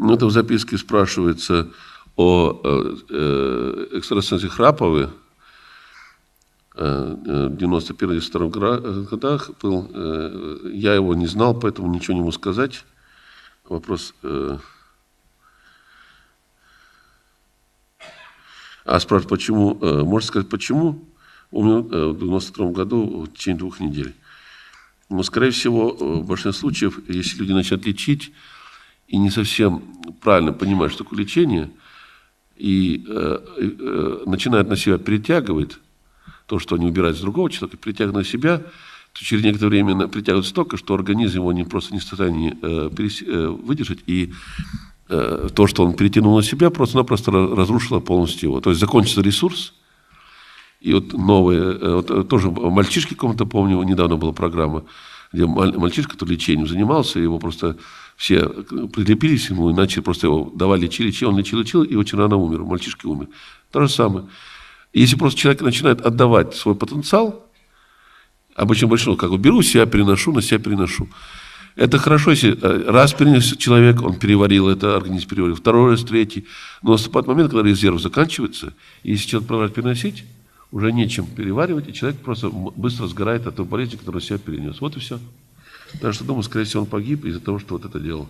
Ну, это в записке спрашивается о экстрасенсе Храпове. В 91-92 годах был. Я его не знал, поэтому ничего не могу сказать. Вопрос. Спрашивают, почему? Можно сказать, почему? Умер в 92 году в течение 2 недель. Но, скорее всего, в большинстве случаев, если люди начинают лечить и не совсем правильно понимают, что такое лечение, и начинают на себя притягивать то, что они убирают с другого человека, притягивают на себя, то через некоторое время притягивают столько, что организм его просто не в состоянии выдержать, и то, что он перетянул на себя, просто-напросто разрушило полностью его. То есть закончится ресурс, и вот новые, вот тоже мальчишки каком-то, помню, недавно была программа, где мальчишка, который лечением занимался, его просто все прилепились ему, и начали просто его давали лечить, он лечил, и очень рано умер, мальчишка умер. То же самое. Если просто человек начинает отдавать свой потенциал, обычно большинство, как бы беру себя, переношу, на себя переношу. Это хорошо, если раз перенес человек, он переварил это, организм переварил, второй раз, третий. Но наступает момент, когда резерв заканчивается, и если человек продолжает переносить, уже нечем переваривать, и человек просто быстро сгорает от той болезни, которую себя перенес. Вот и все. Так что, думаю, скорее всего, он погиб из-за того, что вот это делал.